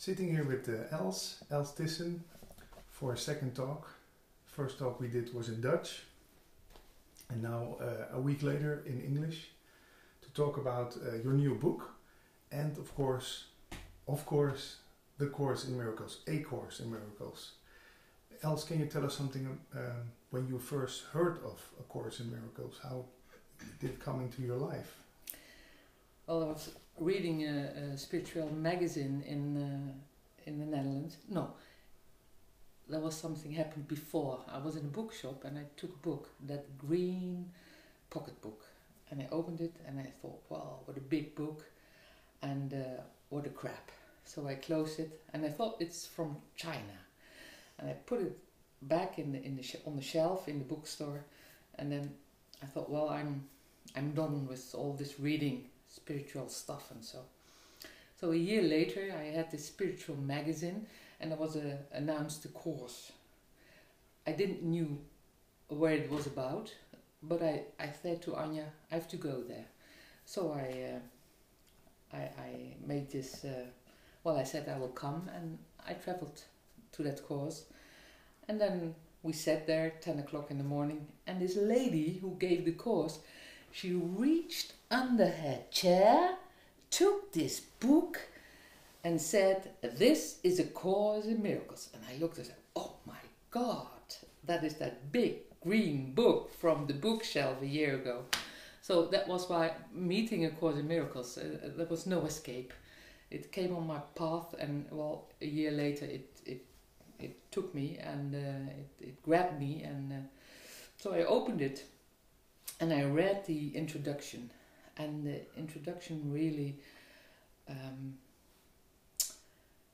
Sitting here with Els Thissen, for a second talk. First talk we did was in Dutch, and now a week later in English, to talk about your new book, and of course, the Course in Miracles, A Course in Miracles. Els, can you tell us something when you first heard of A Course in Miracles? How did it come into your life? Well, I was reading a spiritual magazine in the Netherlands. No, there was something happened before. I was in a bookshop and I took a book, that green pocket book, and I opened it and I thought, wow, what a big book, and what a crap. So I closed it and I thought it's from China, and I put it back on the shelf in the bookstore, and then I thought, well, I'm done with all this reading spiritual stuff and so. So a year later I had this spiritual magazine and there was announced a course. I didn't knew where it was about, but I said to Anja, I have to go there. So I made this, I said I will come, and I traveled to that course. And then we sat there 10 o'clock in the morning, and this lady who gave the course, she reached under her chair, took this book and said, "This is A Course in Miracles." And I looked and said, oh my God, that is that big green book from the bookshelf a year ago. So that was why meeting A Course in Miracles, there was no escape. It came on my path, and well, a year later it took me, and it grabbed me, and so I opened it and I read the introduction, and the introduction really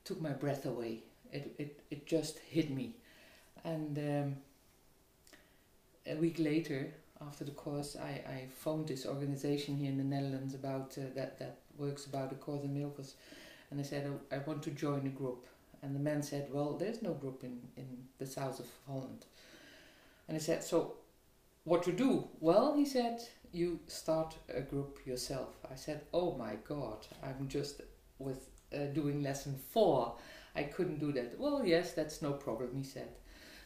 took my breath away. It just hit me, and a week later, after the course, I phoned this organization here in the Netherlands about that works about A Course in Miracles, and I said, I want to join a group. And the man said, well, there's no group in the south of Holland. And I said, so what to do? Well, he said, you start a group yourself. I said, oh my God, I'm just with doing lesson 4. I couldn't do that. Well, yes, that's no problem, he said.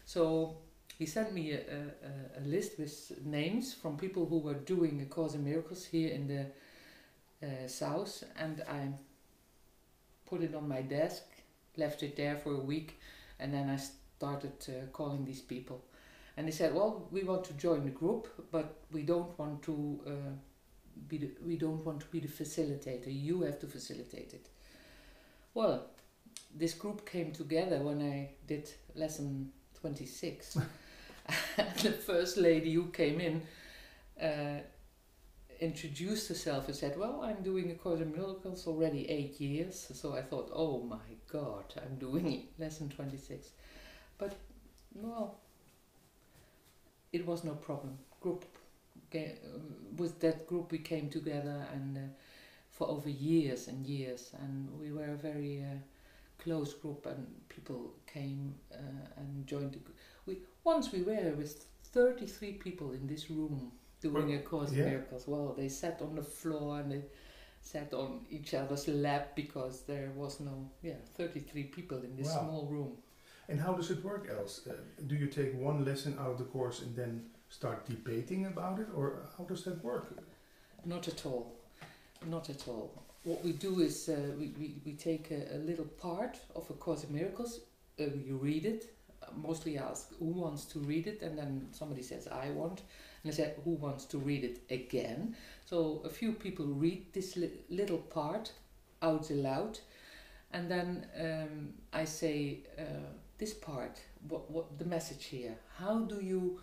So he sent me a list with names from people who were doing A Course in Miracles here in the south, and I put it on my desk, left it there for a week, and then I started calling these people. And they said, well, we want to join the group, but we don't want to be the facilitator. You have to facilitate it. Well, this group came together when I did lesson 26. The first lady who came in introduced herself and said, well, I'm doing A Course in Miracles already 8 years. So I thought, oh my God, I'm doing lesson 26. But, well, it was no problem. With that group we came together, and for over years and years, and we were a very close group, and people came and joined the group. Once we were with 33 people in this room doing A Course in Miracles. Well, they sat on the floor and they sat on each other's lap because there was 33 people in this small room. And how does it work, Els? Do you take one lesson out of the course and then start debating about it, or how does that work? Not at all. Not at all. What we do is we take a little part of A Course in Miracles, you read it, mostly ask who wants to read it, and then somebody says I want, and I said who wants to read it again. So a few people read this little part out loud, and then I say this part, what the message here, how do you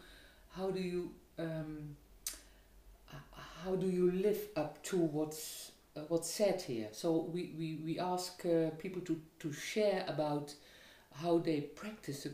live up to what's said here? So we ask people to share about how they practice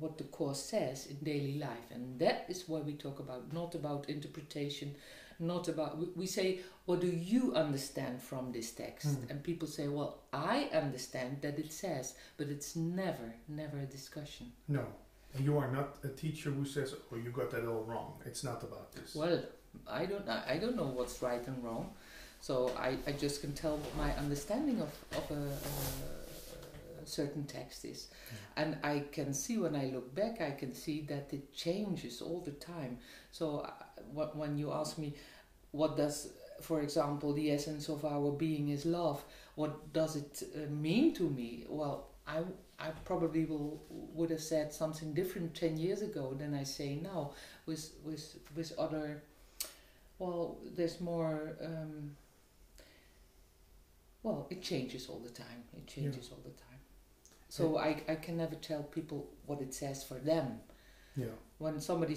what the Course says in daily life, and that is what we talk about, not about interpretation, not about, we say, what do you understand from this text? And people say, well, I understand that it says, but it's never a discussion. No, and you are not a teacher who says, oh, you got that all wrong. It's not about this. Well, I don't know what's right and wrong, so I just can tell my understanding of a certain text is. And I can see, when I look back, I can see that it changes all the time. So when you ask me, what does, for example, the essence of our being is love, what does it mean to me? Well, I probably would have said something different 10 years ago than I say now, with other, well, there's more, well, it changes all the time. It changes all the time. So I can never tell people what it says for them. Yeah. When somebody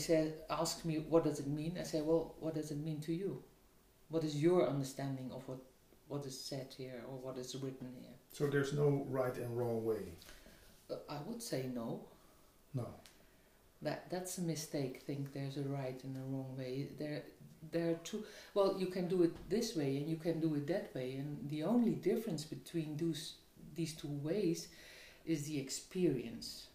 asks me, what does it mean? I say, well, what does it mean to you? What is your understanding of what is said here or what is written here? So there's no right and wrong way? I would say no. No. That's a mistake. Think there's a right and a wrong way. There are two. Well, you can do it this way and you can do it that way, and the only difference between these two ways is the experience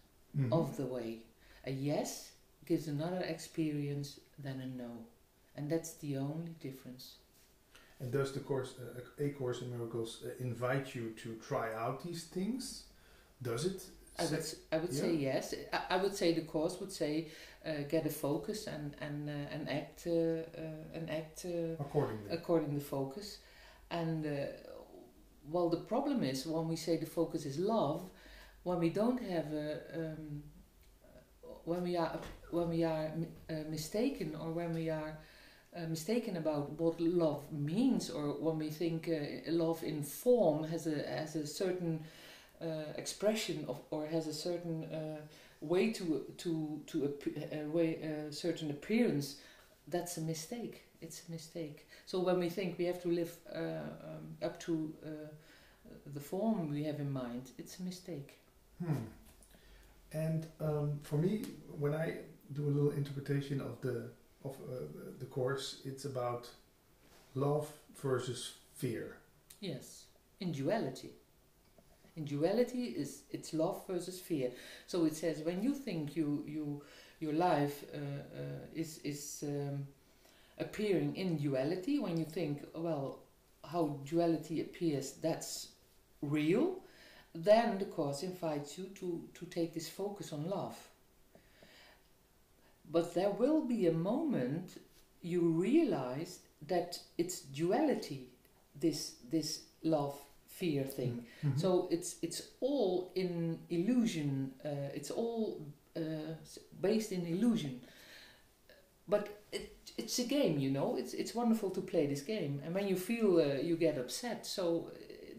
of the way. A yes gives another experience than a no, and that's the only difference. And does the course, A Course in Miracles, invite you to try out these things? Does it? I would say yes. I would say the course would say get a focus and act according to focus. And well, the problem is when we say the focus is love, when we don't have when we are mistaken, or when we are mistaken about what love means, or when we think love in form has a certain expression of, or has a certain way certain appearance, that's a mistake. It's a mistake. So when we think we have to live up to the form we have in mind, it's a mistake. And for me, when I do a little interpretation of the course, it's about love versus fear. Yes, in duality. In duality, it's love versus fear. So it says when you think your life is appearing in duality, when you think, well, how duality appears, that's real, then the course invites you to take this focus on love. But there will be a moment you realize that it's duality, this love fear thing. So it's all in illusion. It's all based in illusion. But it's a game, you know. It's wonderful to play this game. And when you feel you get upset, so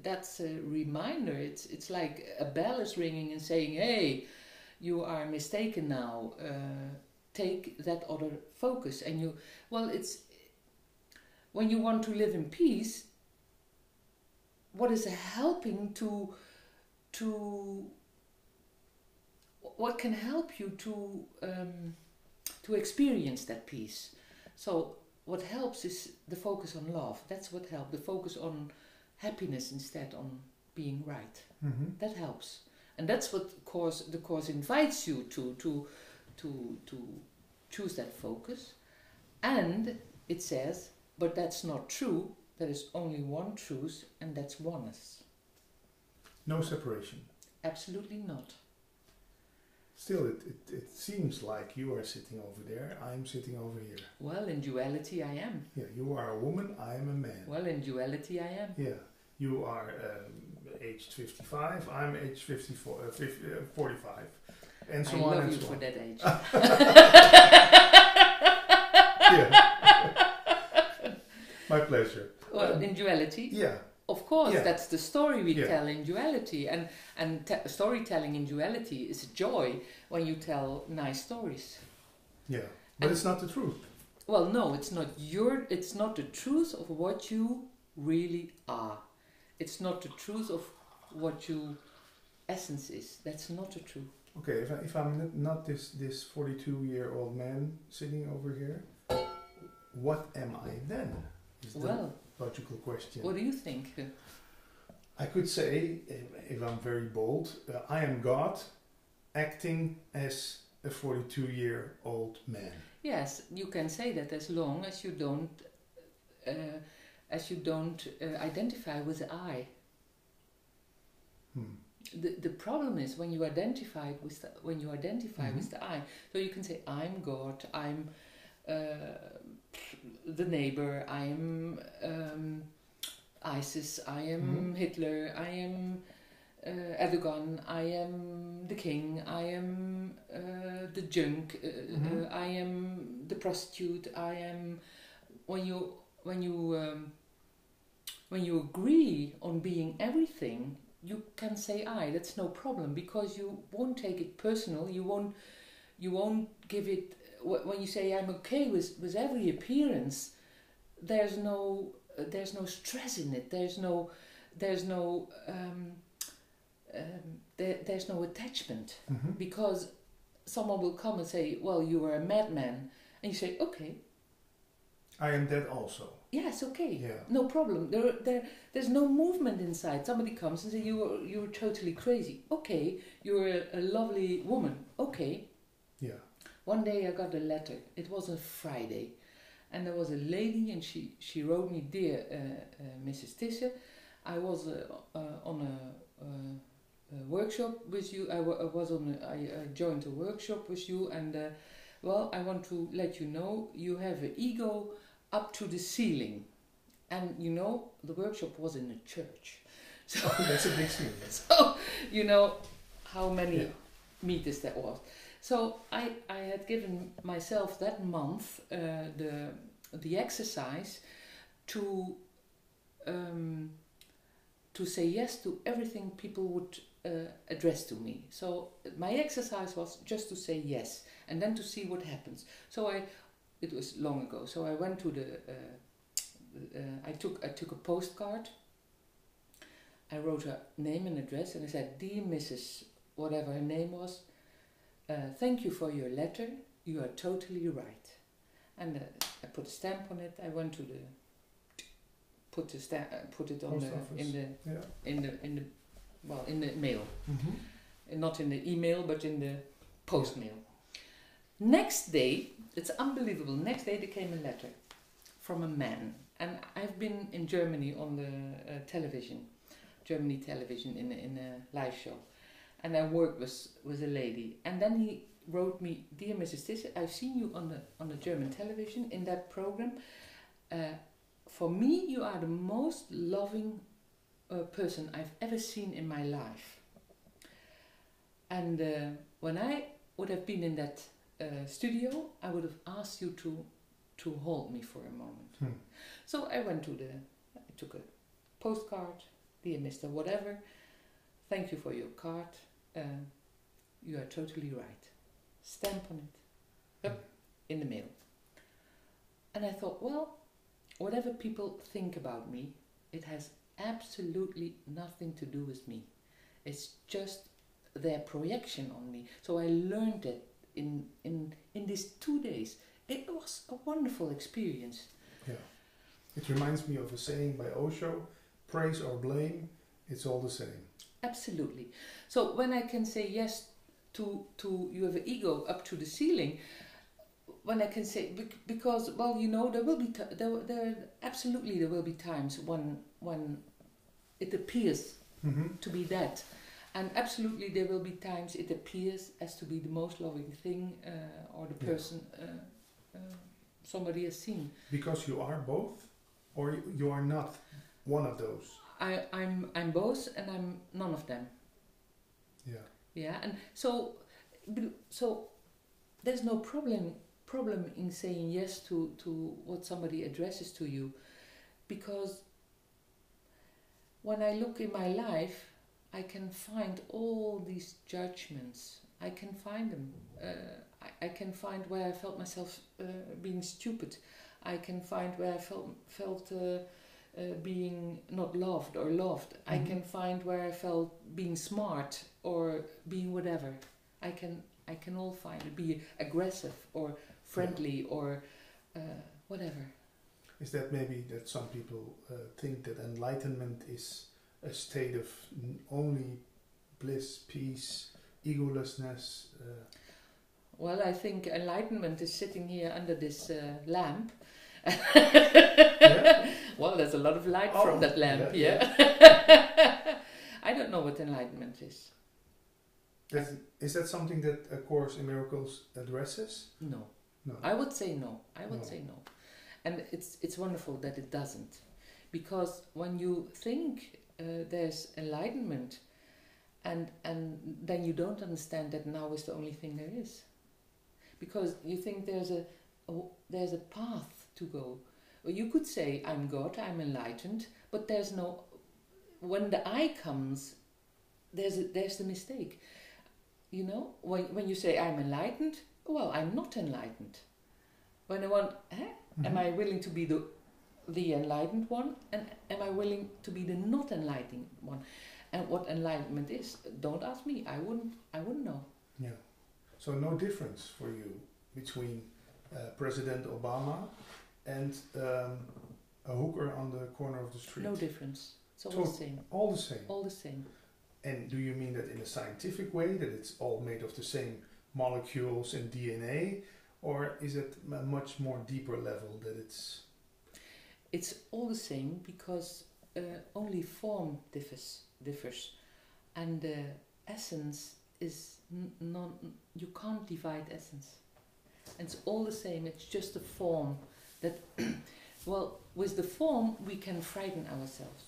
that's a reminder. It's like a bell is ringing and saying, "Hey, you are mistaken now. Take that other focus." And it's when you want to live in peace. What is helping what can help you to experience that peace? So what helps is the focus on love. That's what helps. The focus on happiness instead on being right. That helps, and that's what the course invites you to choose that focus. And it says, but that's not true. There is only one truth, and that's oneness. No separation. Absolutely not. Still, it seems like you are sitting over there, I'm sitting over here. Well, in duality I am. Yeah, you are a woman, I am a man. Well, in duality I am. Yeah, you are aged 55, I'm aged 45. And so on and so on. I love you for that age. Yeah. My pleasure. Well, in duality? Yeah. Of course, that's the story we tell in duality. And storytelling in duality is a joy when you tell nice stories. Yeah, but it's not the truth. Well, no, it's not the truth of what you really are. It's not the truth of what your essence is. That's not the truth. Okay, if I'm not this 42-year-old man sitting over here, what am I then? Is the logical question. What do you think? I could say, if I'm very bold, I am God acting as a 42-year-old man. Yes, you can say that as long as you don't identify with the I. the problem is when you identify with the I. So you can say I'm God, I'm the neighbor, I am ISIS, I am Hitler, I am Erdogan, I am the king, I am the junk, I am the prostitute, I am. When you agree on being everything, you can say I. That's no problem, because you won't take it personal. You won't give it. When you say I'm okay with every appearance, there's no stress in it. There's no attachment, because someone will come and say, well, you are a madman, and you say, okay, I am that also. Yes, okay, Yeah. no problem. There's no movement inside. Somebody comes and says, you're totally crazy. Okay, you're a lovely woman. Okay. Yeah. One day I got a letter. It was a Friday, and there was a lady, and she wrote me, dear Mrs. Thissen, I was on a workshop with you. I joined a workshop with you, and well, I want to let you know you have an ego up to the ceiling. And you know, the workshop was in a church. So that's a big ceiling. So you know how many meters that was. So I had given myself that month the exercise to say yes to everything people would address to me. So my exercise was just to say yes, and then to see what happens. So it was long ago. So I went to I took a postcard. I wrote her name and address, and I said, dear Mrs. whatever her name was, thank you for your letter. You are totally right. And I put a stamp on it. I went to put it on in the mail, and not in the email, but in the post mail. Next day, it's unbelievable. Next day there came a letter from a man, and I've been in Germany on the Germany television in a live show, and I worked with a lady, and then he wrote me, dear Mrs. Thissen, I've seen you on the German television in that program. For me, you are the most loving person I've ever seen in my life. And when I would have been in that studio, I would have asked you to hold me for a moment. So I took a postcard, dear Mr. Whatever, thank you for your card, you are totally right. Stamp on it, up in the mail. And I thought, well, whatever people think about me, it has absolutely nothing to do with me. It's just their projection on me. So I learned it in these 2 days. It was a wonderful experience. Yeah. It reminds me of a saying by Osho, praise or blame, it's all the same. Absolutely. So when I can say yes to you have an ego up to the ceiling, when I can say, because, well, you know, there will be absolutely there will be times when it appears to be that, and absolutely there will be times it appears as to be the most loving thing or the person somebody has seen. Because you are both, or you are not one of those. I'm both, and I'm none of them. Yeah. Yeah, and so there's no problem in saying yes to what somebody addresses to you, because when I look in my life, I can find all these judgments. I can find them. I can find where I felt myself being stupid. I can find where I felt being not loved or loved. I can find where I felt being smart or being whatever. I can all find it. Be aggressive or friendly or whatever. Is that maybe that some people think that enlightenment is a state of only bliss, peace, egolessness? Well, I think enlightenment is sitting here under this lamp. Yeah? Well, there's a lot of light from that lamp, yeah. I don't know what enlightenment is. Is that something that A Course in Miracles addresses? No. No. I would say no. I would No. say no. And it's wonderful that it doesn't. Because when you think there's enlightenment, and then you don't understand that now is the only thing there is. Because you think there's a path to go. Or you could say, I'm God, I'm enlightened, but there's no... When the I comes, there's the mistake. You know, when you say I'm enlightened, well, I'm not enlightened. When I want, am I willing to be the enlightened one, and am I willing to be the not enlightened one? And what enlightenment is, don't ask me. I wouldn't know. Yeah. So no difference for you between President Obama and a hooker on the corner of the street? No difference. It's all the same. All the same? All the same. And do you mean that in a scientific way, that it's all made of the same molecules and DNA? Or is it a much more deeper level that it's... It's all the same because only form differs. And essence is you can't divide essence. And it's all the same, it's just a form that... Well, with the form we can frighten ourselves.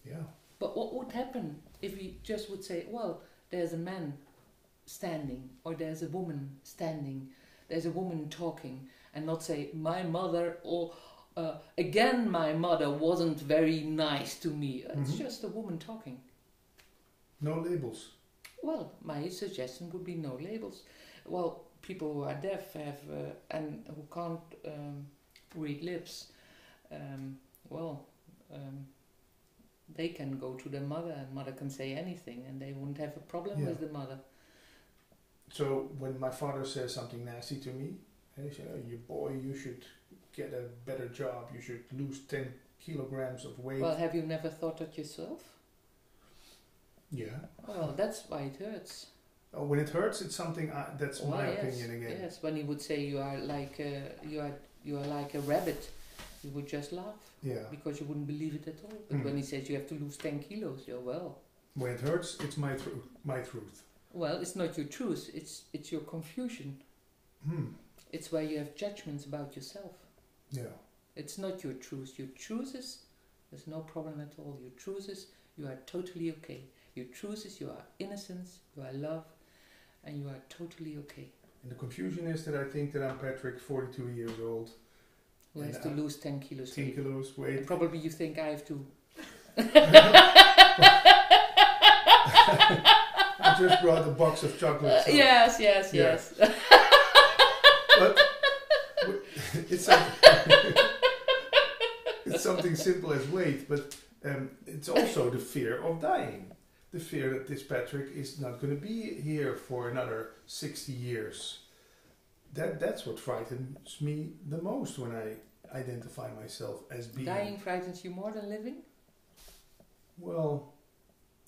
Yeah. But what would happen if we just would say, well, there's a man standing, or there's a woman standing, there's a woman talking, and not say, my mother, or again my mother wasn't very nice to me. It's just a woman talking. No labels. Well, my suggestion would be no labels. Well, people who are deaf have and who can't read lips, they can go to their mother, and mother can say anything, and they won't have a problem with the mother. So when my father says something nasty to me, he says, "Oh, you boy, you should get a better job. You should lose 10 kilograms of weight." Well, have you never thought that yourself? Yeah. Well, that's why it hurts. Oh, when it hurts, it's something. That's my opinion again. Yes, when he would say you are like a rabbit, you would just laugh. Yeah. Because you wouldn't believe it at all. But when he says you have to lose 10 kilos, you're well. When it hurts, it's my truth. My truth. Well, it's not your truth. It's your confusion. It's where you have judgments about yourself. Yeah. It's not your truth. Your truth is there's no problem at all. Your truth is you are totally okay. Your truth is you are innocence, you are love, and you are totally okay. And the confusion is that I think that I'm Patrick, 42 years old, who has to lose 10 kilos 10 kilos weight. And probably you think I have to... I just brought a box of chocolates. So Yes. But it's something simple as weight, but it's also the fear of dying. The fear that this Patrick is not going to be here for another 60 years. That's what frightens me the most when I identify myself as being... Dying frightens you more than living? Well,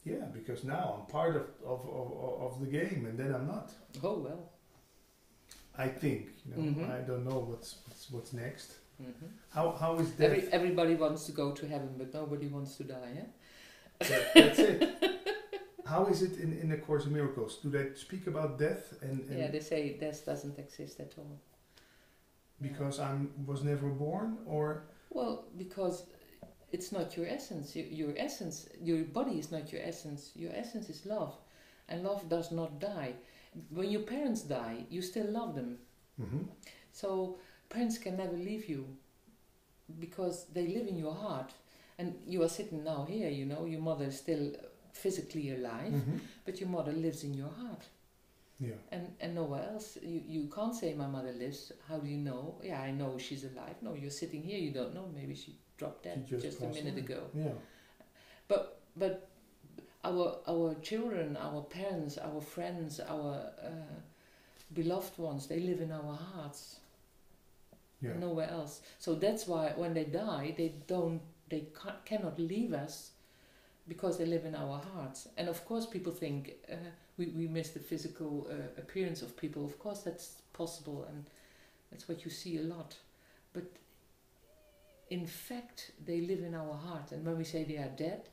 yeah, because now I'm part of the game, and then I'm not. Oh, well. I think, I don't know what's next. Mm-hmm. How is that? Everybody wants to go to heaven, but nobody wants to die, yeah? That's it. How is it in A Course in Miracles? Do they speak about death? And yeah, they say death doesn't exist at all. Because I was never born, or? Well, because it's not your essence. Your essence, your body is not your essence. Your essence is love, and love does not die. When your parents die, you still love them. Mm-hmm. So parents can never leave you because they live in your heart. And you are sitting now here, your mother is still physically alive, but your mother lives in your heart. Yeah. And nowhere else. You can't say my mother lives. How do you know? Yeah, I know she's alive. No, you're sitting here, you don't know. Maybe she dropped dead just a minute ago. Yeah. But our children, our parents, our friends, our beloved ones, they live in our hearts. Yeah. Nowhere else. So that's why when they die, they cannot leave us because they live in our hearts. And of course people think we miss the physical appearance of people. Of course that's possible, and that's what you see a lot. But in fact, they live in our heart. And when we say they are dead,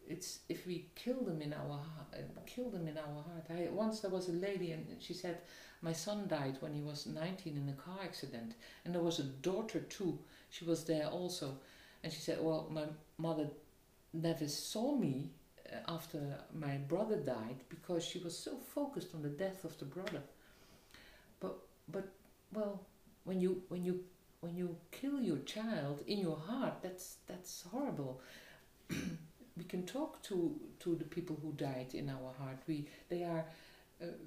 it's if we kill them in our heart. Once there was a lady and she said, my son died when he was 19 in a car accident, and there was a daughter too. She was there also, and she said, well, my mother never saw me after my brother died because she was so focused on the death of the brother. But well, when you kill your child in your heart, that's horrible. We can talk to the people who died in our heart. They are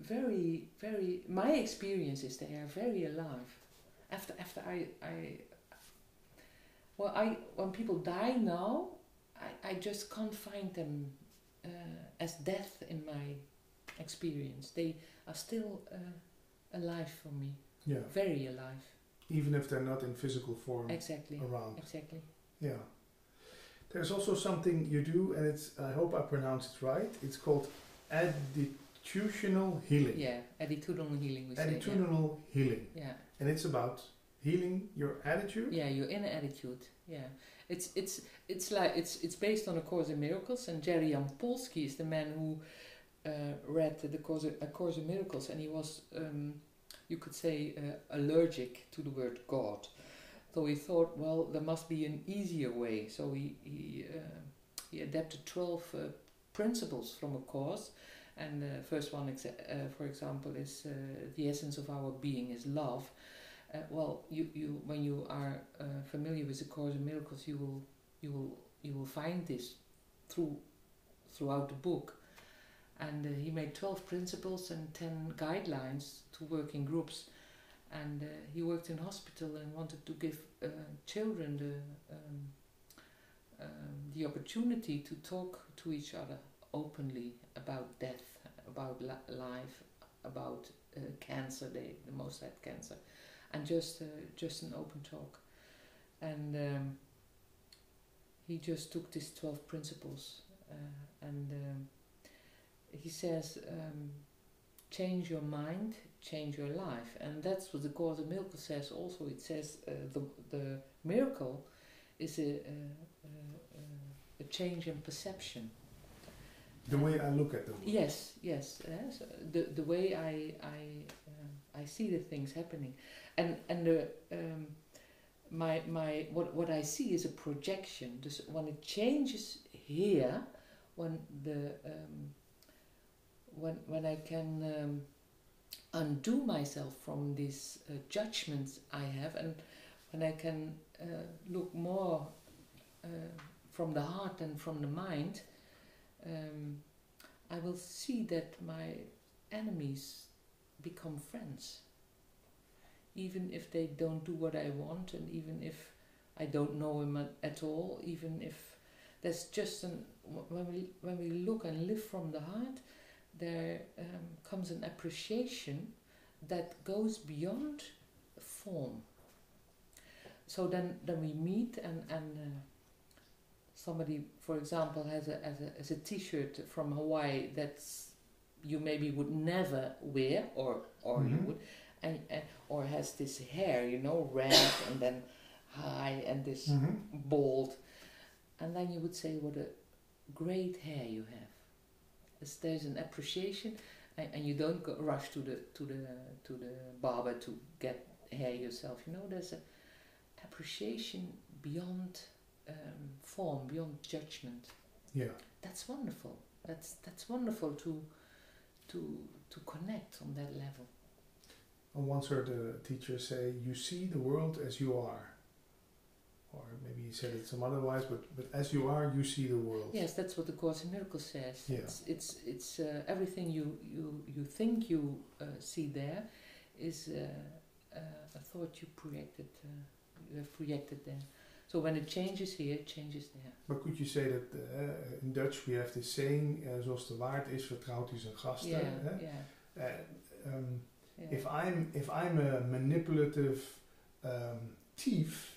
very, very. My experience is they are very alive. After when people die now, I just can't find them as death in my experience. They are still alive for me. Yeah. Very alive. Even if they're not in physical form. Exactly. Around. Exactly. Yeah. There's also something you do, and I hope I pronounce it right. It's called attitudinal healing. Yeah, attitudinal healing. Attitudinal healing. Yeah. And it's about healing your attitude. Yeah, your inner attitude. Yeah, it's based on A Course in Miracles, and Jerry Jampolsky is the man who read A Course in Miracles, and he was, you could say, allergic to the word God. So he thought, well, there must be an easier way. So he adapted 12 principles from a course, and the first one, for example, is the essence of our being is love. Well, you when you are familiar with the Course in Miracles, you will find this throughout the book. And he made 12 principles and 10 guidelines to work in groups. And he worked in hospital and wanted to give children the opportunity to talk to each other openly about death, about life, about cancer. They the most had cancer, and just an open talk. And he just took these 12 principles and he says, change your mind, change your life. And that's what the Course in Miracles says also. It says the miracle is a change in perception. The way I look at them. Yes. So the way I see the things happening, and what I see is a projection. This, when it changes here, when I can undo myself from these judgments I have, and when I can look more from the heart and from the mind, I will see that my enemies become friends. Even if they don't do what I want, and even if I don't know him at all, even if there's just when we look and live from the heart, there comes an appreciation that goes beyond form. So then we meet and somebody, for example, has a T-shirt from Hawaii that's you maybe would never wear, or you would, and or has this hair, red and then high and this bald, and then you would say, what a great hair you have. There's an appreciation, and you don't rush to the barber to get hair yourself. There's an appreciation beyond form, beyond judgment. Yeah, that's wonderful. That's wonderful to connect on that level. I once heard a teacher say, "You see the world as you are." Or maybe he said it some otherwise, but as you are, you see the world. Yes, that's what the Course in Miracles says. Yeah. It's everything you think you see there is a thought you projected. You have projected there. So when it changes here, it changes there. But could you say that in Dutch we have this saying, zoals de waard is, vertrouwt hij zijn gasten. If I'm a manipulative thief,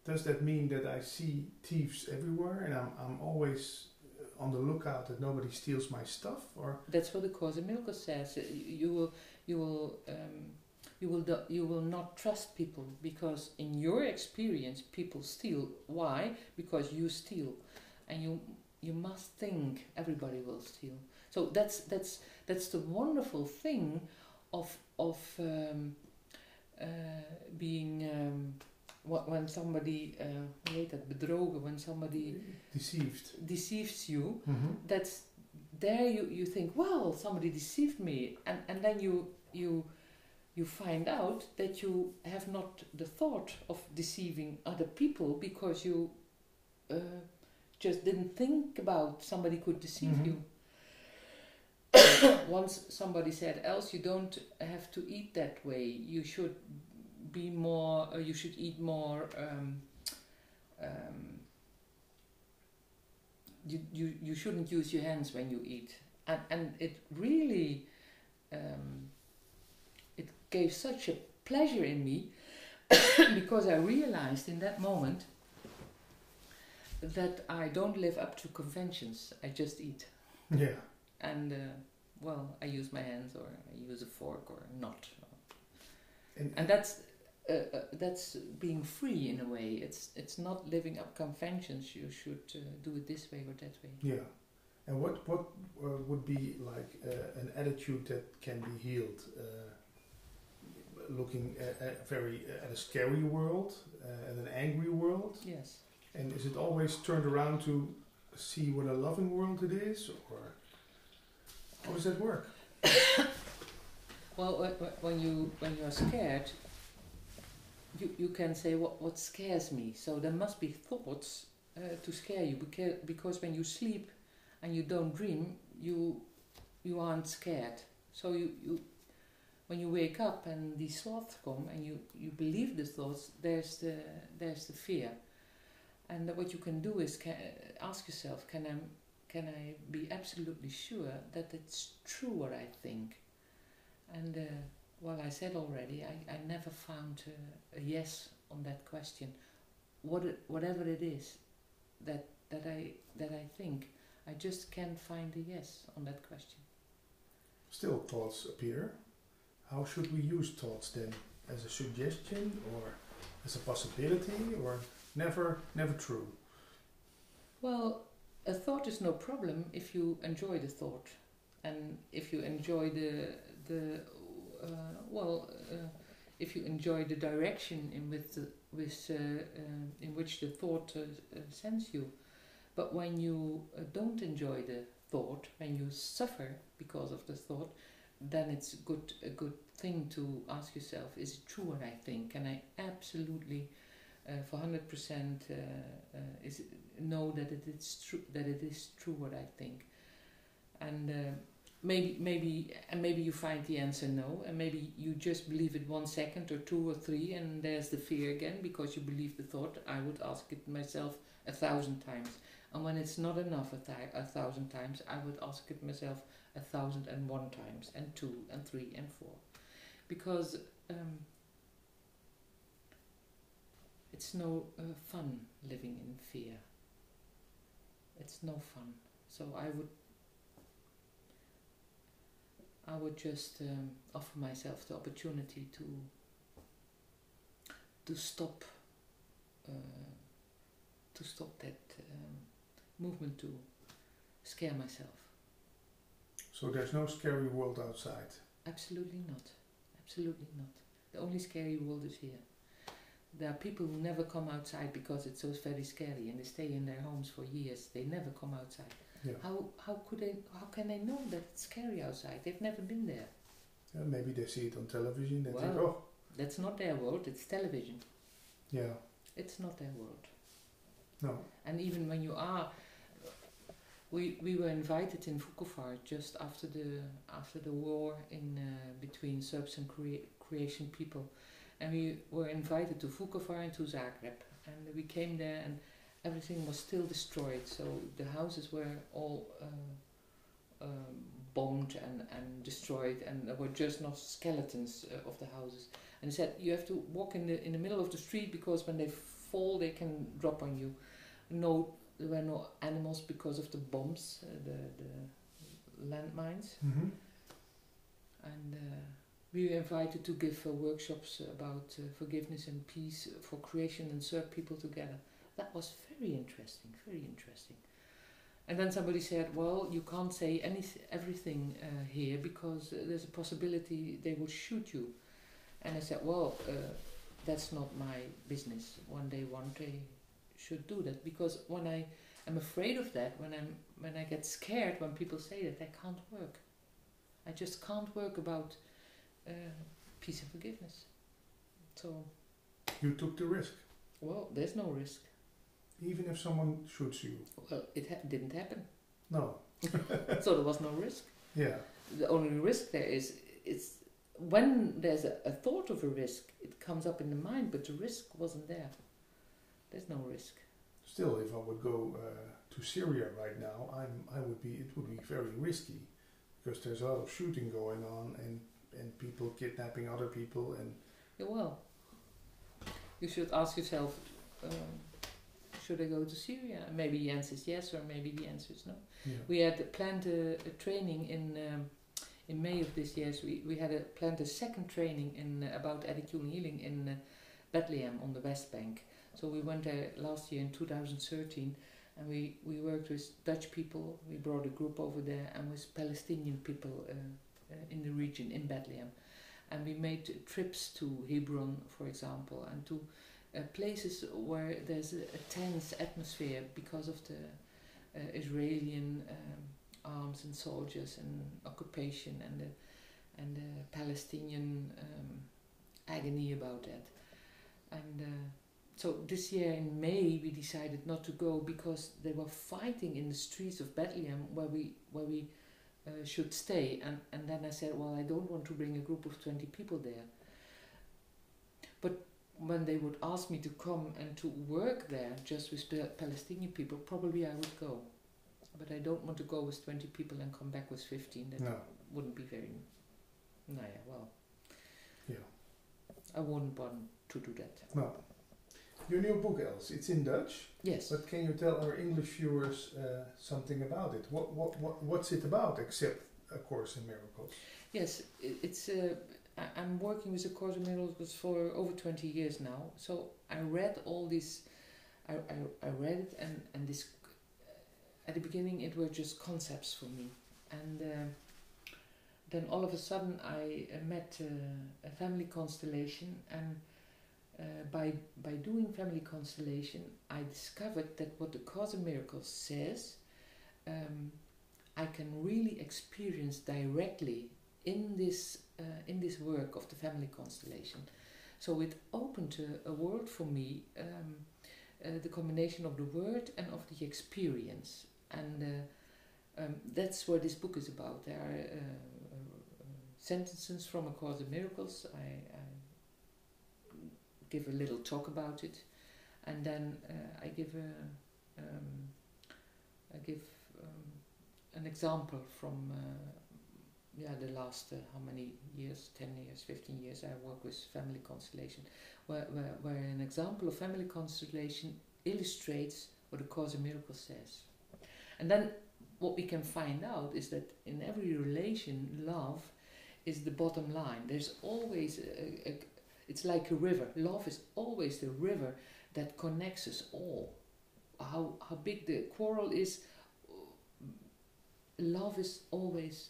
does that mean that I see thieves everywhere and I'm always on the lookout that nobody steals my stuff? Or that's what the Course in Miracles says. You will not trust people because in your experience people steal. Why? Because you steal, and you must think everybody will steal. So that's the wonderful thing of being when somebody bedrogen, when somebody deceives you. Mm-hmm. That's there you think, well, somebody deceived me, and then you find out that you have not the thought of deceiving other people because you just didn't think about somebody could deceive Mm-hmm. you. Once somebody said, "Els, you don't have to eat that way. You should be more. You should eat more. You shouldn't use your hands when you eat." And it really it gave such a pleasure in me because I realized in that moment that I don't live up to conventions. I just eat. Yeah. And well, I use my hands, or I use a fork, or not. And that's being free in a way. It's not living up conventions. You should do it this way or that way. Yeah. And what would be like an attitude that can be healed? Looking at a scary world, at an angry world. Yes. And is it always turned around to see what a loving world it is, or how does that work? Well, when you are scared, you can say what scares me. So there must be thoughts to scare you, because when you sleep and you don't dream, you aren't scared. So you when you wake up and these thoughts come and you believe the thoughts, there's the fear. And what you can do is ask yourself, can I be absolutely sure that it's true what I think? And well, I said already, I never found a yes on that question. Whatever it is that I think, I just can't find a yes on that question. Still Thoughts appear. How should we use thoughts then? As a suggestion, or as a possibility, or never true? Well, a thought is no problem if you enjoy the thought, and if you enjoy if you enjoy the direction in which the thought sends you. But when you don't enjoy the thought, when you suffer because of the thought, then it's a good thing to ask yourself: is it true what I think? Can I absolutely, for 100%, know that it is true? That it is true what I think, and maybe you find the answer no, and maybe you just believe it 1 second or 2 or 3, and there's the fear again because you believe the thought. I would ask it myself 1,000 times, and when it's not enough 1,000 times, I would ask it myself 1,001 times, and 2 and 3 and 4, because it's no fun living in fear. It's no fun. So I would just offer myself the opportunity to stop that movement to scare myself. So there's no scary world outside? Absolutely not. Absolutely not. The only scary world is here. There are people who never come outside because it's so very scary, and they stay in their homes for years. They never come outside. Yeah. How can they know that it's scary outside? They've never been there. Yeah, maybe they see it on television. They think, oh, that's not their world. It's television. Yeah. It's not their world. No. And even when you are, we were invited in Vukovar just after the war in between Serbs and Croatian people, and we were invited to Vukovar and to Zagreb, and we came there and everything was still destroyed. So the houses were all bombed and destroyed, and there were just no skeletons of the houses. And they said you have to walk in the middle of the street because when they fall they can drop on you. No, there were no animals because of the bombs, the landmines. Mm-hmm. And we were invited to give workshops about forgiveness and peace for Croatian and Serb people together. That was very interesting, very interesting. And then somebody said, well, you can't say everything here because there's a possibility they will shoot you. And I said, well, that's not my business. When they want, they should do that. Because when I am afraid of that, when I get scared when people say that, I can't work. I just can't work about peace and forgiveness. So. You took the risk. Well, there's no risk. Even if someone shoots you. Well, it didn't happen. No. So there was no risk. Yeah. The only risk there is it's when there's a thought of a risk, it comes up in the mind, but the risk wasn't there. There's no risk. Still, if I would go to Syria right now, it would be very risky, because there's a lot of shooting going on and people kidnapping other people and. Yeah, well, you should ask yourself, should I go to Syria? Maybe the answer is yes, or maybe the answer is no. Yeah. We had planned a training in May of this year. So we had planned a second training about attitudinal healing in Bethlehem on the West Bank. So we went there last year in 2013, and we worked with Dutch people. We brought a group over there, and with Palestinian people in the region in Bethlehem. And we made trips to Hebron, for example, and to places where there's a tense atmosphere because of the Israeli arms and soldiers and occupation and the Palestinian agony about that. And so this year in May we decided not to go because they were fighting in the streets of Bethlehem where we should stay. And then I said, well, I don't want to bring a group of 20 people there. But when they would ask me to come and to work there just with the Palestinian people, probably I would go. But I don't want to go with 20 people and come back with 15. That wouldn't be very... Yeah. I wouldn't want to do that. No. Your new book, Els, it's in Dutch. Yes. But can you tell our English viewers something about it? What's it about, except A Course in Miracles? Yes, it's... I'm working with A Course in Miracles for over 20 years now. So I read all these... I read it and this... At the beginning it were just concepts for me. And then all of a sudden I met a family constellation, and by doing family constellation I discovered that what the Course in Miracles says I can really experience directly in this work of the family constellation. So it opened a world for me, the combination of the word and of the experience. And that's what this book is about. There are sentences from A Course in Miracles. I give a little talk about it, and then I give an example from the last how many years, 10 years, 15 years I work with family constellation, where an example of family constellation illustrates what A Course in Miracles says. And then what we can find out is that in every relation, love is the bottom line. There's always it's like a river. Love is always the river that connects us all. How big the quarrel is, love is always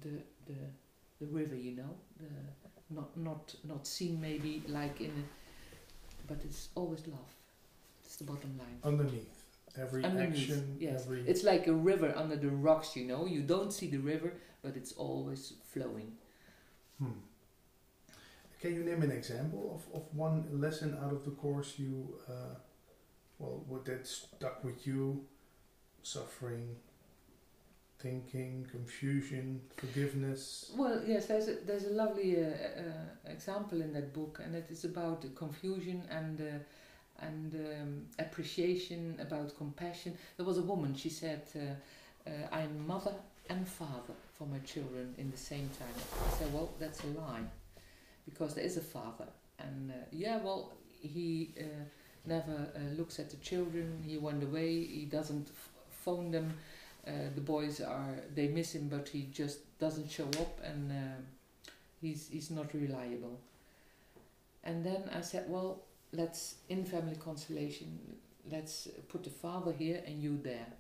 the river, you know. Not seen maybe like in a, but it's always love. It's the bottom line. Underneath every action, yes. It's like a river under the rocks, you know. You don't see the river, but it's always flowing. Can you name an example of one lesson out of the course you, what that stuck with you? Suffering, thinking, confusion, forgiveness. Well, yes, there's a lovely example in that book, and it is about the confusion and appreciation, about compassion. There was a woman, she said, I'm mother and father for my children in the same time. I said, well, that's a lie, because there is a father, and he never looks at the children. He went away, he doesn't phone them. The boys they miss him, but he just doesn't show up, and he's not reliable. And then I said, well, let's, in family constellation, let's put the father here and you there.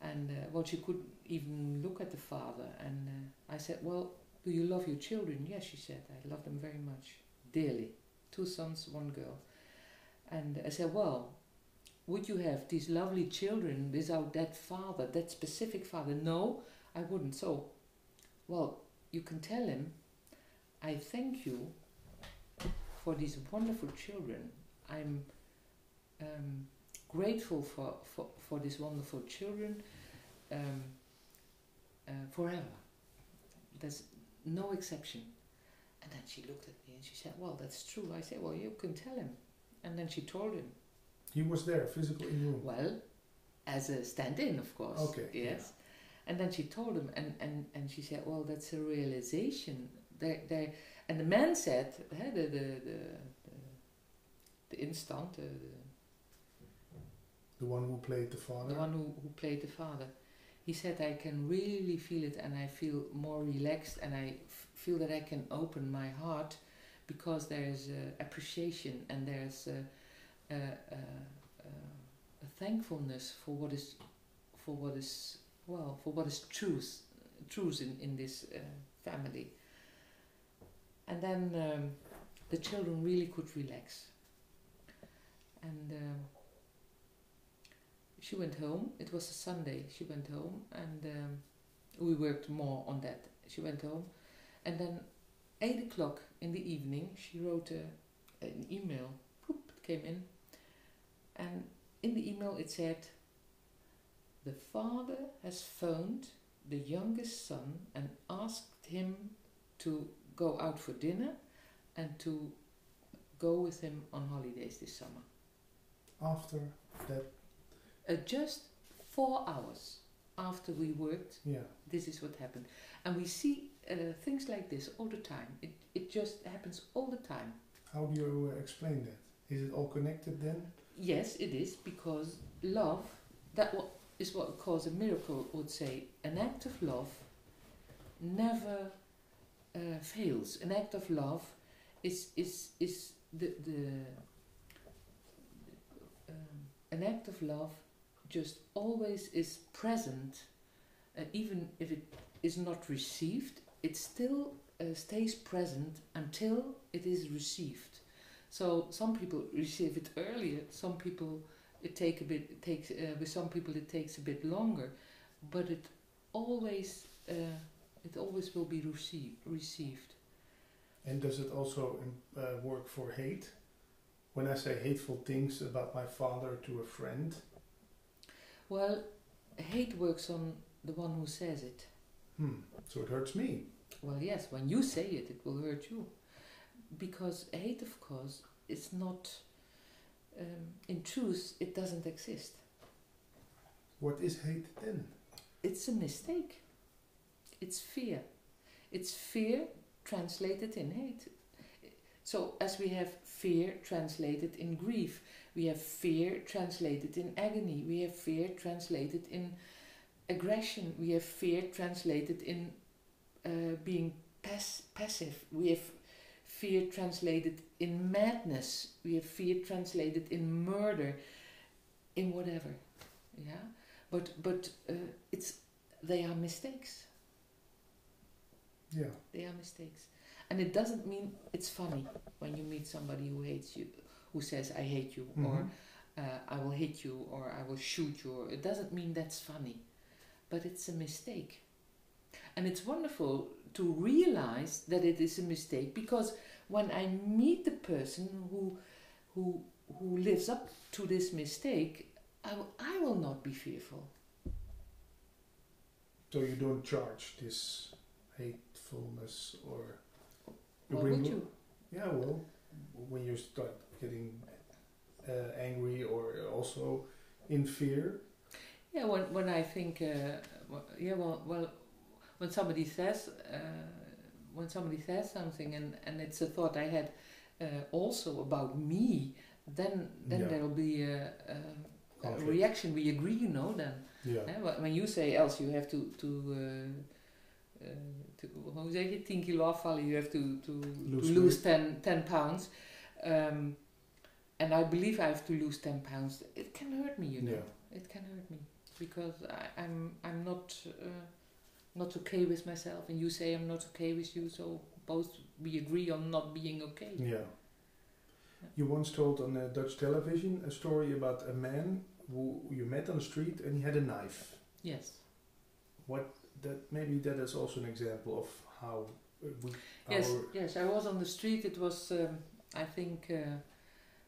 And well, she couldn't even look at the father. And I said, well, do you love your children? Yes, she said, I love them very much, dearly. 2 sons, 1 girl. And I said, well, would you have these lovely children without that father, that specific father? No, I wouldn't. So, well, you can tell him, I thank you for these wonderful children. I'm grateful for these wonderful children forever. There's no exception. And then she looked at me and she said, well, that's true. I said, well, you can tell him. And then she told him. He was there, physically in the room? Well, as a stand-in, of course. Okay. Yes. Yeah. And then she told him, and she said, well, that's a realization. And the man said, the instant, the one who played the father? The one who played the father. He said, I can really feel it, and I feel more relaxed, and I feel that I can open my heart because there's appreciation, and there's a thankfulness for what is truth in this family. And then the children really could relax. And she went home. It was a Sunday. She went home, and we worked more on that. She went home, and then 8 o'clock in the evening, she wrote an email. Boop, it came in, and in the email it said, the father has phoned the youngest son and asked him to go out for dinner and to go with him on holidays this summer. After that? Just 4 hours after we worked, this is what happened. And we see things like this all the time. It just happens all the time. How do you explain that? Is it all connected then? Yes, it is, because love, is what Cause a Miracle would say. An act of love never fails. An act of love is an act of love just always is present, even if it is not received, it still stays present until it is received. So some people receive it earlier, some people with some people it takes a bit longer, but it always will be received. And does it also work for hate? When I say hateful things about my father to a friend? Well, hate works on the one who says it. So it hurts me. Well, yes, when you say it, it will hurt you. Because hate, of course, is not, in truth, it doesn't exist. What is hate then? It's a mistake. It's fear. It's fear translated in hate. So as we have fear translated in grief, we have fear translated in agony, we have fear translated in aggression, we have fear translated in being passive, we have fear translated in madness, we have fear translated in murder, in whatever. Yeah, but they are mistakes. Yeah, they are mistakes. And it doesn't mean it's funny when you meet somebody who hates you, who says, I hate you, or I will hate you, or I will shoot you. Or it doesn't mean that's funny, but it's a mistake. And it's wonderful to realize that it is a mistake, because when I meet the person who lives up to this mistake, I will not be fearful. So you don't charge this hatefulness or... Why would you? Yeah, well, when you start getting angry or also in fear. Yeah, when I think, when somebody says something and it's a thought I had also about me, then there will be a reaction. We agree, then. Yeah. When you say, Els, you have to hoe zeg je, 10 kilo afvallen, you have to lose 10 pounds. And I believe I have to lose 10 pounds. It can hurt me, Yeah. It can hurt me. because I'm not okay with myself, and you say I'm not okay with you, so both we agree on not being okay. Yeah. You once told on Dutch television a story about a man who you met on the street and he had a knife. Yes. Maybe that is also an example of how Yes, I was on the street. It was I think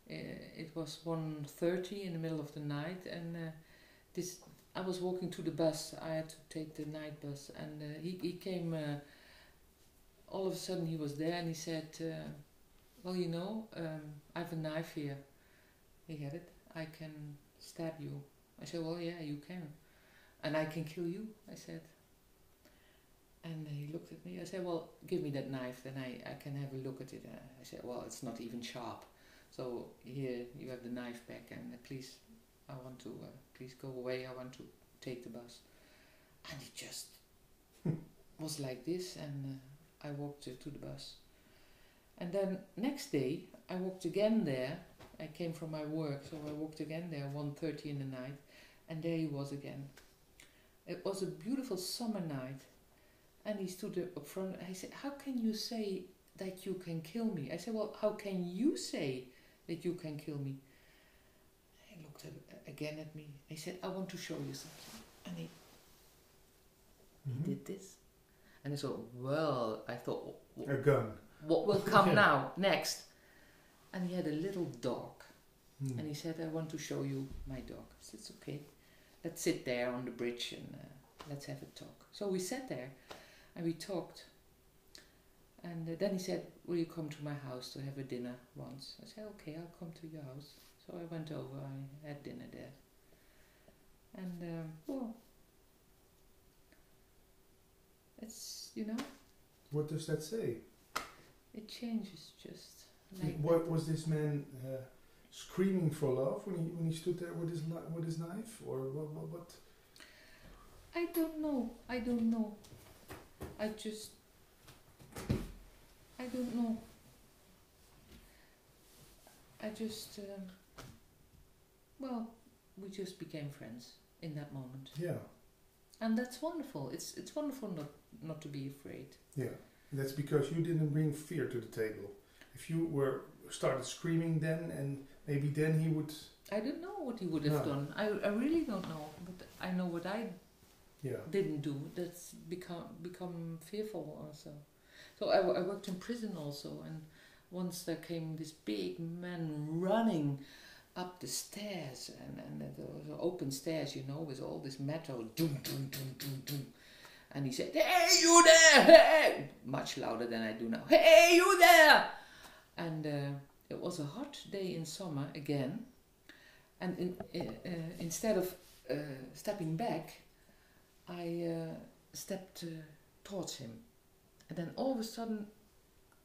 it was 1:30 in the middle of the night, and I was walking to the bus. I had to take the night bus, and he came. All of a sudden, he was there, and he said, "Well, you know, I have a knife here." He had it. I can stab you. I said, "Well, yeah, you can, and I can kill you." I said. And he looked at me. I said, "Well, give me that knife, then I can have a look at it." I said, "Well, it's not even sharp. So here you have the knife back, and please, I want to, please go away. I want to take the bus." And he just was like this, and I walked to the bus. And then next day, I walked again there. I came from my work, so I walked again there, 1:30 in the night, and there he was again. It was a beautiful summer night. And he stood up front. I said, "How can you say that you can kill me?" I said, "Well, how can you say that you can kill me?" He looked again at me. He said, "I want to show you something." And he did this. And I thought, a gun. What will come now, next? And he had a little dog. And he said, "I want to show you my dog." I said, "It's okay. Let's sit there on the bridge and let's have a talk." So we sat there. And we talked. And then he said, "Will you come to my house to have a dinner once?" I said, "Okay, I'll come to your house." So I went over, I had dinner there. And, well, it's, you know. What does that say? It changes just like What that. was this man screaming for love when he stood there with his knife? Or what? I don't know. I don't know. Well, we just became friends in that moment. Yeah. And that's wonderful. It's wonderful not to be afraid. Yeah. That's because you didn't bring fear to the table. If you started screaming then, and maybe then he would... I don't know what he would have done. I really don't know. But I know what I didn't do. That's become fearful also. So I worked in prison also, and once there came this big man running up the stairs, and there was open stairs, you know, with all this metal, doom, doom, doom, doom, doom. And he said, "Hey, you there! Hey!" Much louder than I do now. "Hey, you there!" And it was a hot day in summer again. And instead of stepping back, I stepped towards him. And then all of a sudden,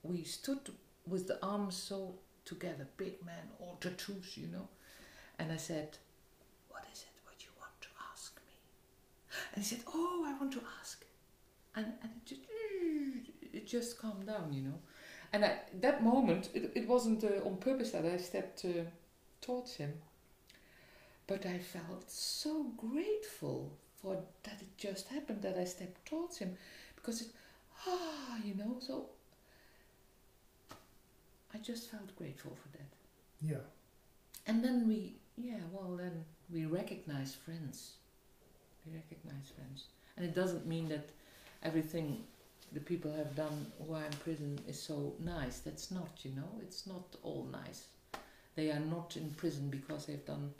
we stood with the arms so together, big man, all tattoos, you know. And I said, "What is it what you want to ask me?" And he said, "Oh, I want to ask." And it just calmed down, you know. And that moment, it wasn't on purpose that I stepped towards him. But I felt so grateful for that it just happened, that I stepped towards him. Because you know, so I just felt grateful for that. Yeah. And then we recognize friends. And it doesn't mean that everything the people have done who are in prison is so nice. That's not, you know, it's not all nice. They are not in prison because they've done...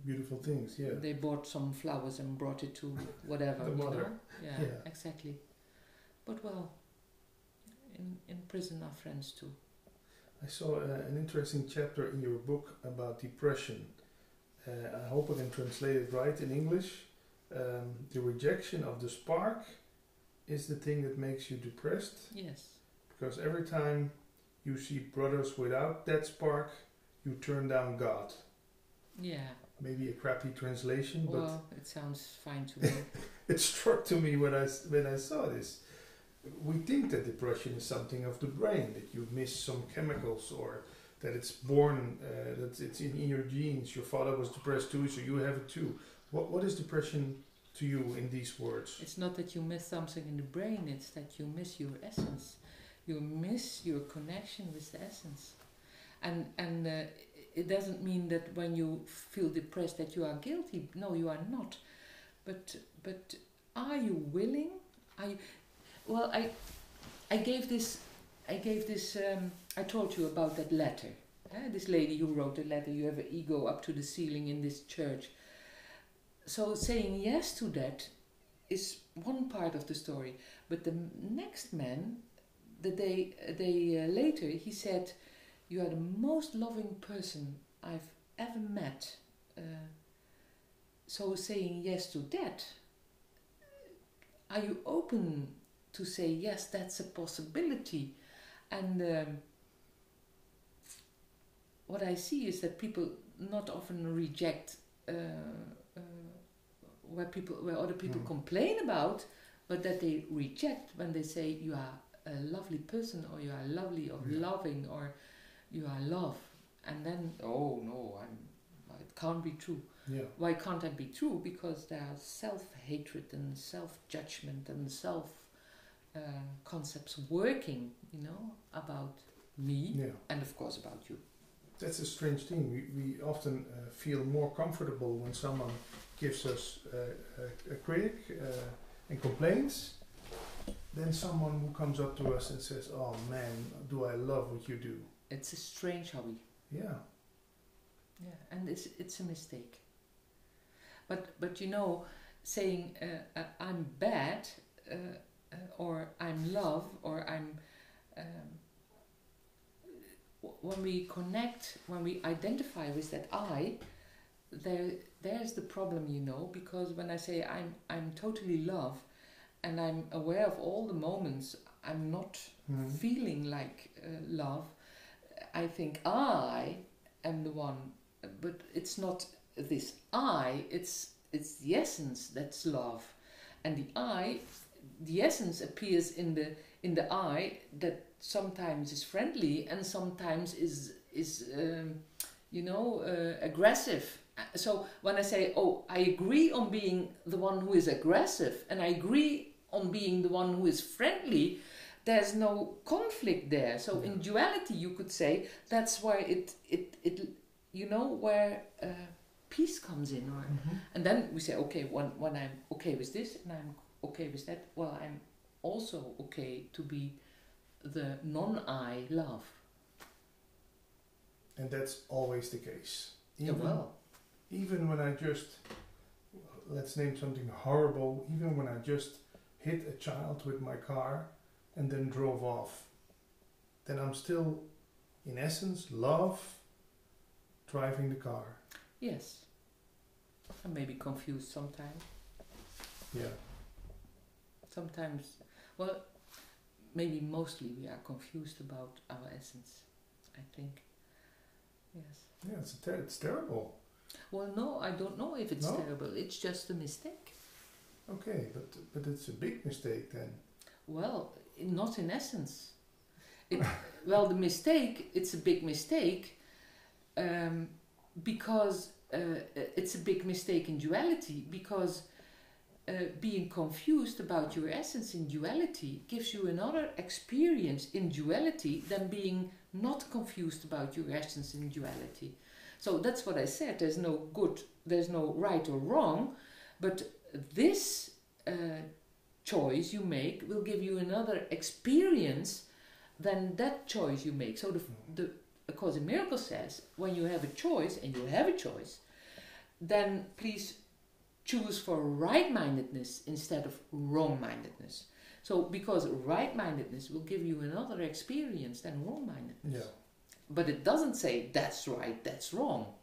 beautiful things, yeah. They bought some flowers and brought it to whatever. The mother. You know? Yeah, exactly. But well, in prison are friends too. I saw an interesting chapter in your book about depression. I hope I can translate it right in English. The rejection of the spark is the thing that makes you depressed. Yes. Because every time you see brothers without that spark, you turn down God. Yeah. Maybe a crappy translation, but... Well, it sounds fine to me. It struck to me when I saw this. We think that depression is something of the brain, that you miss some chemicals, or that it's born, that it's in your genes. Your father was depressed too, so you have it too. What is depression to you in these words? It's not that you miss something in the brain, it's that you miss your essence. You miss your connection with the essence. And it doesn't mean that when you feel depressed that you are guilty. No, you are not. But are you willing? I gave this. I told you about that letter. This lady who wrote the letter. You have an ego up to the ceiling in this church. So saying yes to that is one part of the story. But the next man, the day later, he said, "You are the most loving person I've ever met." So saying yes to that, are you open to say yes, that's a possibility? And what I see is that people not often reject where other people complain about, but that they reject when they say you are a lovely person, or you are lovely, or loving, or you are love. And then, oh no, it can't be true. Yeah. Why can't that be true? Because there are self-hatred and self-judgment and self-concepts working, about me and of course about you. That's a strange thing. We often feel more comfortable when someone gives us a critic and complains than someone who comes up to us and says, "Oh man, do I love what you do." It's a strange hobby. Yeah. Yeah, and it's a mistake. But saying I'm bad, or I'm love, or I'm when we connect, when we identify with that I, there's the problem, because when I say I'm totally love, and I'm aware of all the moments I'm not feeling like love, I think I am the one, but it's not this I, it's the essence that's love, and the essence appears in the I that sometimes is friendly and sometimes is aggressive. So when I say, oh, I agree on being the one who is aggressive and I agree on being the one who is friendly, there's no conflict there. So in duality you could say that's where it where peace comes in, or and then we say, okay, when I'm okay with this and I'm okay with that, well, I'm also okay to be the non-I love. And that's always the case. Even when I just, let's name something horrible, even when I just hit a child with my car and then drove off, then I'm still, in essence, love driving the car. Yes. I may be confused sometimes. Yeah. Sometimes, well, maybe mostly we are confused about our essence, I think. Yes. Yeah, it's terrible. Well, no, I don't know if it's terrible. It's just a mistake. Okay, but it's a big mistake then. Well, not in essence. Well, the mistake, it's a big mistake because it's a big mistake in duality, because being confused about your essence in duality gives you another experience in duality than being not confused about your essence in duality. So that's what I said. There's no good, there's no right or wrong, but this choice you make will give you another experience than that choice you make. So the Course in Miracles says, when you have a choice, and you have a choice, then please choose for right-mindedness instead of wrong-mindedness. So, because right-mindedness will give you another experience than wrong-mindedness. Yeah. But it doesn't say that's right, that's wrong.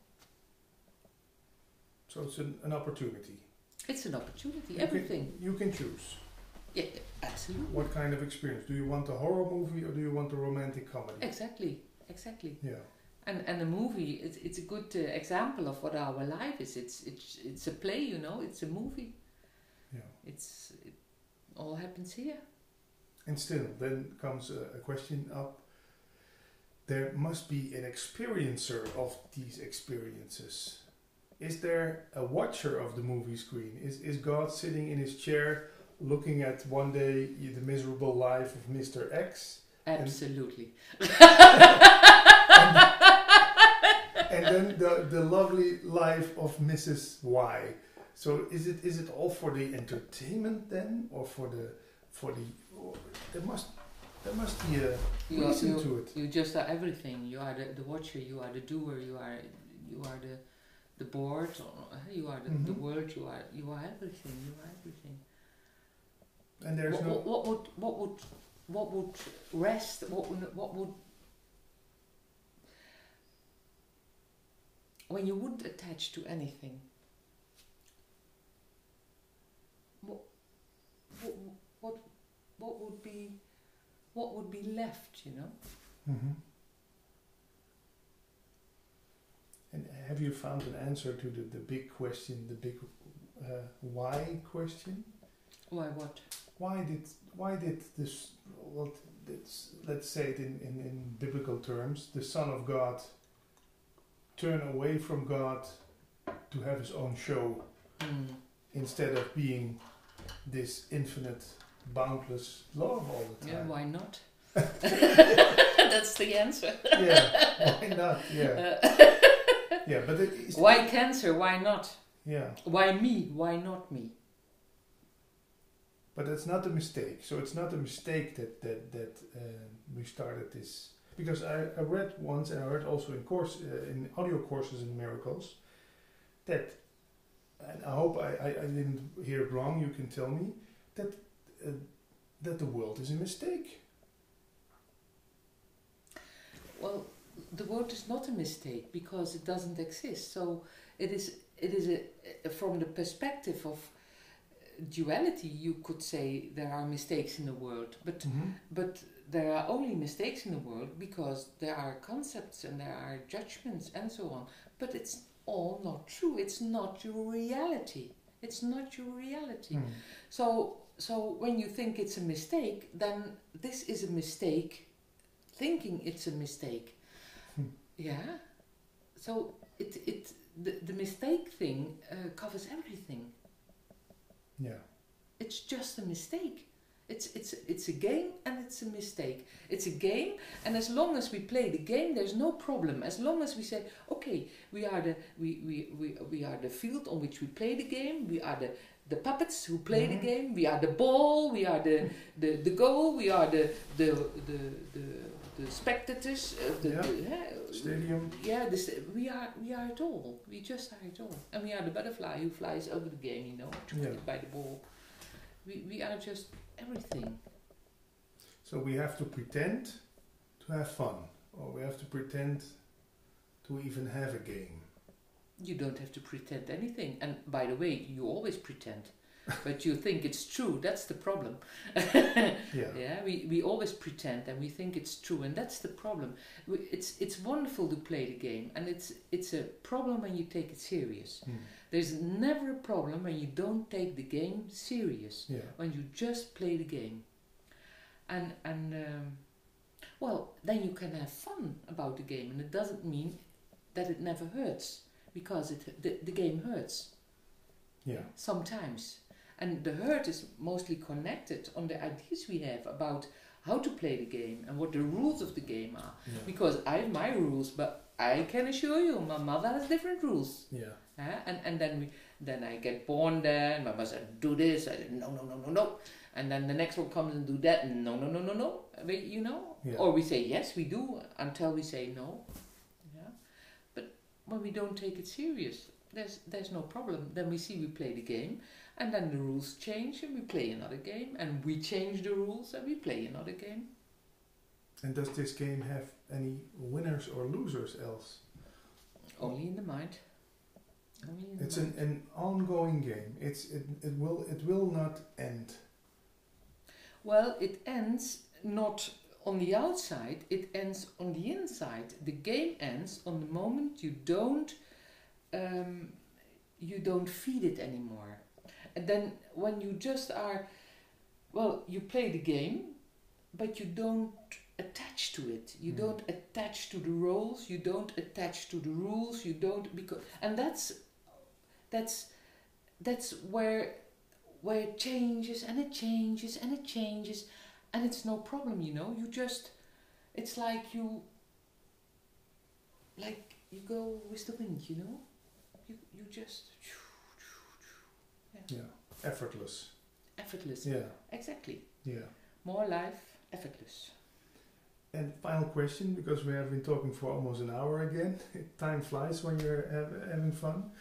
So it's an opportunity. It's an opportunity, everything. You can choose. Yeah, absolutely. What kind of experience? Do you want a horror movie or do you want a romantic comedy? Exactly. Yeah. And a movie, it's a good example of what our life is. It's a play, it's a movie. Yeah. It all happens here. And still, then comes a question up. There must be an experiencer of these experiences. is there a watcher of the movie screen? Is God sitting in his chair looking at one day the miserable life of Mr. X? Absolutely. And then the lovely life of Mrs. Y. So is it all for the entertainment then, or there must be a reason to it. You just are everything. You are the watcher. You are the doer. You are the board. You are the world. You are everything. You are everything. And there's what would rest? What would when you wouldn't attach to anything? What would be left, you know? Mm-hmm. And have you found an answer to the big question, the big why question? Why what? Why did this? Let's say it in biblical terms, the Son of God turn away from God to have his own show instead of being this infinite, boundless love all the time. Yeah, why not? That's the answer. Yeah, why not? Yeah, yeah, but why cancer? Why not? Yeah. Why me? Why not me? But it's not a mistake. So it's not a mistake that we started this. Because I read once, and I read also in audio courses in miracles, that, and I hope I didn't hear it wrong, you can tell me, that the world is a mistake. Well, the world is not a mistake because it doesn't exist. So it is from the perspective of duality, you could say there are mistakes in the world, but there are only mistakes in the world because there are concepts and there are judgments and so on. But it's all not true. It's not your reality. It's not your reality. So when you think it's a mistake, then this is a mistake. Thinking it's a mistake. Yeah. So the mistake thing covers everything. Yeah. It's just a mistake. It's a game and it's a mistake. It's a game, and as long as we play the game, there's no problem. As long as we say, okay, we are the field on which we play the game. We are the puppets who play the game. We are the ball. We are the goal. We are the spectators. Stadium. Yeah, we are it all. We just are it all, and we are the butterfly who flies over the game. You know, by the ball. We are just everything. So we have to pretend to have fun, or we have to pretend to even have a game. You don't have to pretend anything. And by the way, you always pretend, but you think it's true. That's the problem. Yeah. We always pretend and we think it's true, and that's the problem. It's wonderful to play the game, and it's a problem when you take it serious. There's never a problem when you don't take the game serious. Yeah. When you just play the game, and well, then you can have fun about the game, and it doesn't mean that it never hurts, because the game hurts. Yeah. Sometimes, and the hurt is mostly connected on the ideas we have about how to play the game and what the rules of the game are. Yeah. Because I have my rules, but I can assure you, my mother has different rules. Yeah. And then I get born there, and my mother said, do this. I said, no. And then the next one comes and do that. No. You know? Yeah. Or we say, yes, we do, until we say no. Yeah. But when we don't take it serious, there's no problem. Then we play the game, and then the rules change, and we play another game, and we change the rules, and we play another game. And does this game have any winners or losers, Els? Only in the mind. It's an ongoing game. It will not end. Well, it ends not on the outside. It ends on the inside. The game ends on the moment you don't feed it anymore. And then when you just are, well, you play the game, but you don't attach to it. You don't attach to the roles. You don't attach to the rules. You don't, and that's that's where it changes and it changes and it changes, and it's no problem, you know. You just, it's like you go with the wind, you know. You just yeah, effortless. Yeah, exactly. Yeah, more life, effortless. And final question, because we have been talking for almost an hour again. Time flies when you're having fun.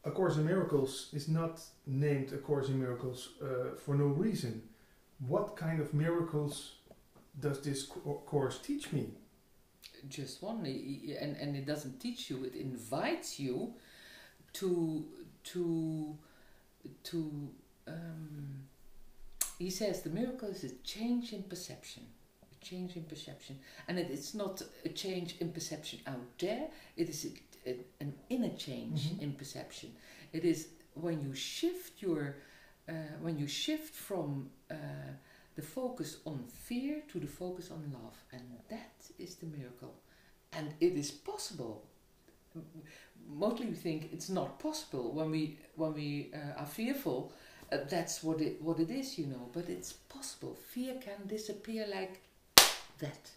A Course in Miracles is not named A Course in Miracles for no reason. What kind of miracles does this course teach me? Just one, and it doesn't teach you, it invites you to he says the miracle is a change in perception. A change in perception. And it's not a change in perception out there, it is an inner change in perception. It is when you shift from the focus on fear to the focus on love, and that is the miracle. And it is possible. Mostly we think it's not possible when we are fearful. That's what it is, you know. But it's possible. Fear can disappear like that,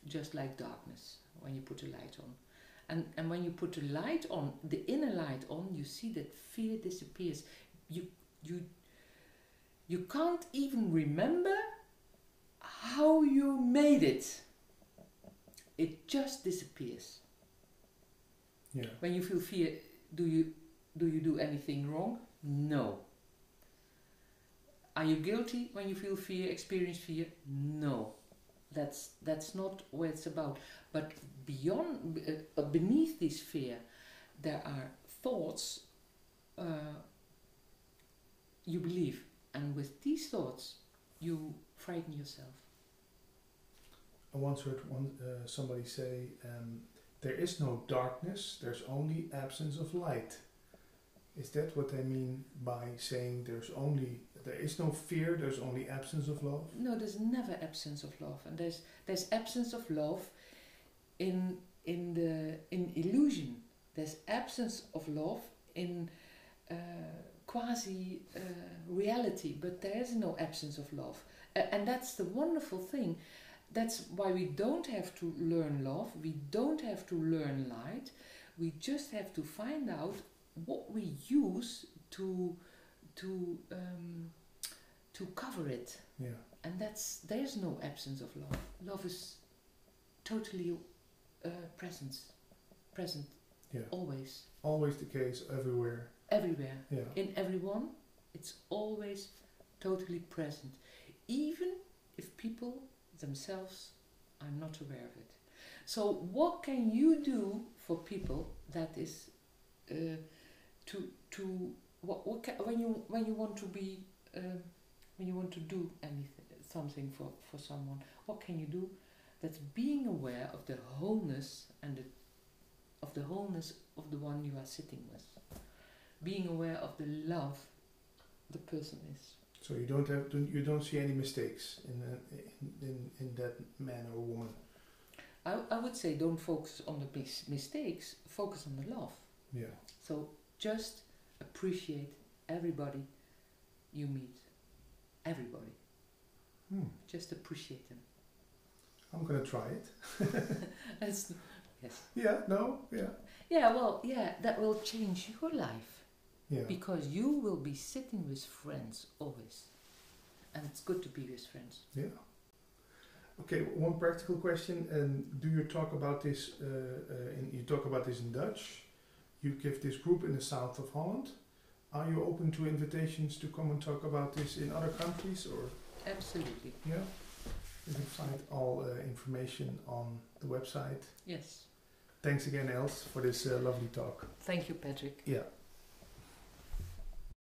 just like darkness when you put a light on. And when you put a light on, the inner light on, you see that fear disappears. You can't even remember how you made it. It just disappears. Yeah. When you feel fear, do you do anything wrong? No. Are you guilty when you feel fear, experience fear? No. That's not what it's about. But beyond, beneath this fear, there are thoughts you believe, and with these thoughts, you frighten yourself. I once heard somebody say, there is no darkness, there's only absence of light. Is that what they mean by saying there is no fear, there's only absence of love? No, there's never absence of love, and there's absence of love in illusion. There's absence of love in quasi reality, but there is no absence of love, and that's the wonderful thing. That's why we don't have to learn love, we don't have to learn light, we just have to find out what we use to cover it. Yeah. And there's no absence of love. Love is totally present. Yeah. Always. Always the case, everywhere. Everywhere. Yeah. In everyone, it's always totally present. Even if people themselves are not aware of it. So what can you do for people that is when you want to be when you want to do something for someone, what can you do? That's being aware of the wholeness and of the wholeness of the one you are sitting with. Being aware of the love the person is. So you don't see any mistakes in that man or woman. I would say don't focus on the mistakes, focus on the love. Yeah. So just appreciate everybody you meet. Everybody. Just appreciate them. I'm gonna try it. Yes. Yeah, no, yeah. Yeah, well, yeah, that will change your life. Yeah. Because you will be sitting with friends always. And it's good to be with friends. Yeah. Okay, one practical question. Do you talk about this, you talk about this in Dutch? You give this group in the south of Holland. Are you open to invitations to come and talk about this in other countries? Or? Absolutely. Yeah. You can find all information on the website. Yes. Thanks again, Els, for this lovely talk. Thank you, Patrick. Yeah.